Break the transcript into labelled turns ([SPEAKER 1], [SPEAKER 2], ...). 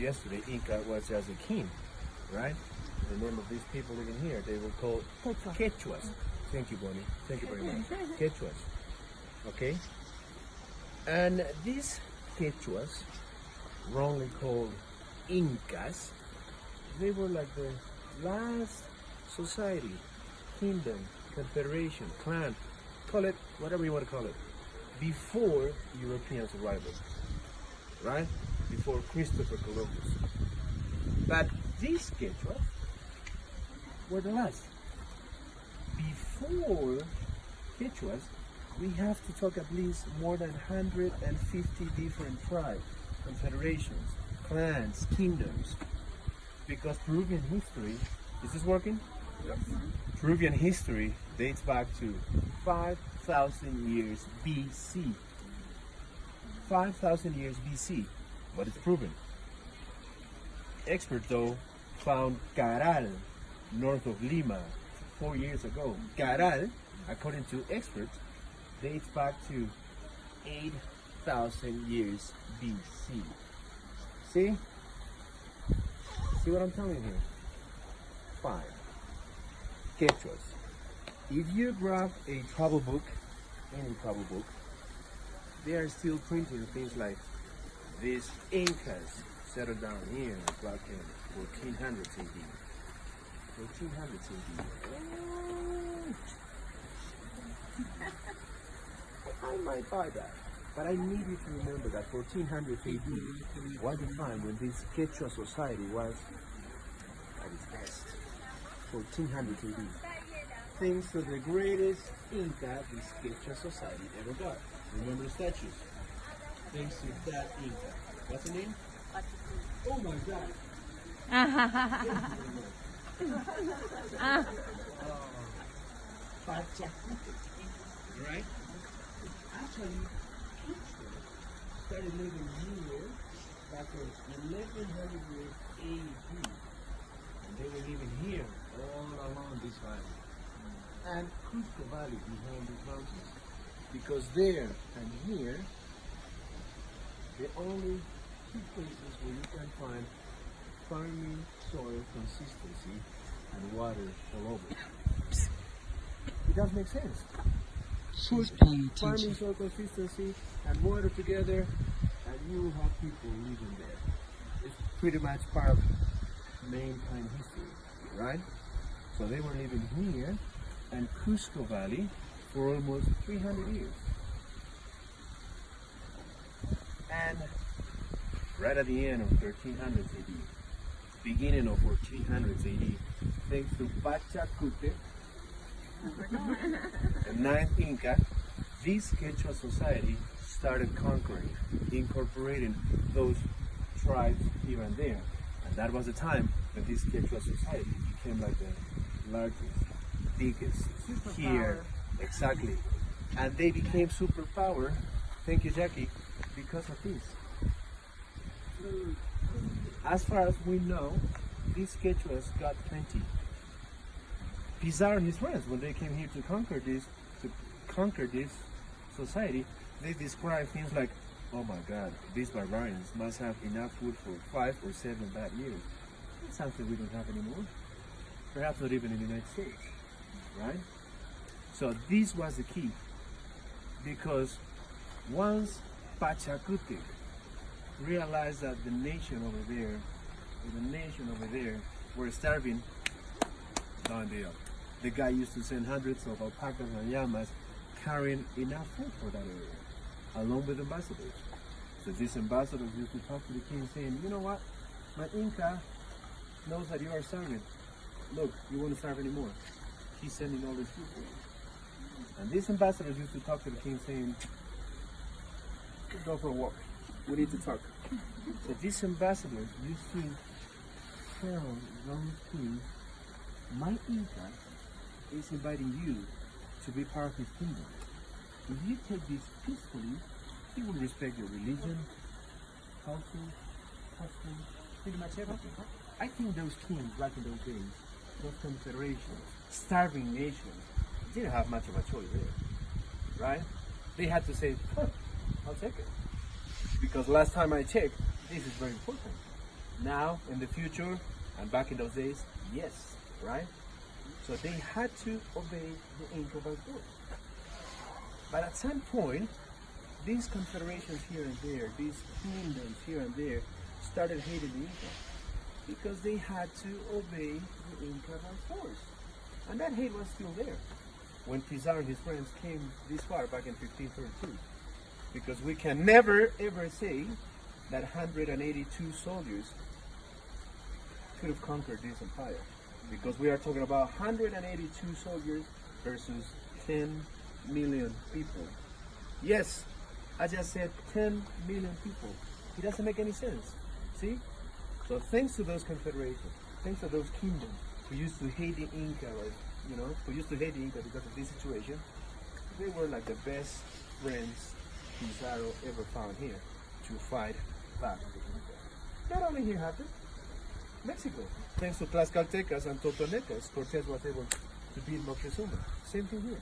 [SPEAKER 1] Yesterday, Inca was just a king, right? The name of these people living here, they were called Quechuas. Thank you, Bonnie. Thank you very much. Quechuas. Okay? And these Quechuas, wrongly called Incas, they were like the last society, kingdom, confederation, clan, call it whatever you want to call it, before Europeans' arrival, right? Before Christopher Columbus. But these Quechuas were the last. Before Quechuas, we have to talk at least more than 150 different tribes, confederations, clans, kingdoms. Because Peruvian history, is this working? Yes. Peruvian history dates back to 5,000 years BC. 5,000 years BC, but it's proven. Experts, though, found Caral north of Lima 4 years ago. Caral, according to experts, dates back to 8,000 years BC. See? See what I'm telling you here? 5. Quechuas. If you grab a travel book, any travel book, they are still printing things like these Incas settled down here back in 1400 AD. 1400 AD. I might buy that, but I need you to remember that 1400 AD was the time when this Quechua society was at its best. 1400 AD. Thanks to the greatest Inca this Quechua society ever got. Remember the statues? Thanks to that Inca. What's the name? Oh my God. Right? Actually, started living here back in 1100 AD. And they were living here all along this valley. And Cusco Valley behind these mountains. Because there and here, the only two places where you can find farming soil consistency and water all over. It does make sense. Farming soil consistency and water together, and you have people living there. It's pretty much part of mankind history, right? So they were living here and Cusco Valley for almost 300 years. And right at the end of 1300 AD, beginning of 1400 AD, thanks to Pachacute, the ninth Inca, this Quechua society started conquering, incorporating those tribes here and there. And that was the time when this Quechua society became like the largest, biggest here. Exactly. And they became superpower, thank you Jackie, because of this. As far as we know, these Quechuas got plenty. Pizarro and his friends, when they came here to conquer this society, they describe things like, oh my God, these barbarians must have enough food for 5 or 7 bad years. That's something we don't have anymore. Perhaps not even in the United States, right? So this was the key, because once Pachacute realized that the nation over there were starving, done deal. The guy used to send hundreds of alpacas and llamas carrying enough food for that area, along with ambassadors. So these ambassadors used to talk to the king saying, you know what, my Inca knows that you are starving. Look, you won't starve anymore. He's sending all this food for you. And these ambassadors used to talk to the king saying, go for a walk. We need to talk. So these ambassadors used to tell young king, my Inca is inviting you to be part of his kingdom. If you take this peacefully, he will respect your religion, culture, customs, pretty much everything. I think those kings back in those days, those confederations, starving nations, didn't have much of a choice there, right? They had to say, huh, I'll take it. Because last time I checked, this is very important. Now, in the future, and back in those days, yes, right? So they had to obey the Inca by force. But at some point, these confederations here and there, these kingdoms here and there, started hating the Inca because they had to obey the Inca by force. And that hate was still there when Pizarro and his friends came this far back in 1532. Because we can never ever say that 182 soldiers could have conquered this empire. Because we are talking about 182 soldiers versus 10 million people. Yes, I just said 10 million people. It doesn't make any sense. See? So thanks to those confederations, thanks to those kingdoms who used to hate the Inca, who used to hate the Inca because of this situation, they were like the best friends Pizarro ever found here to fight back on the Inca. Not only here happened, Mexico. Thanks to Tlaxcaltecas and Totonecas, Cortés was able to beat Moctezuma. Same thing here.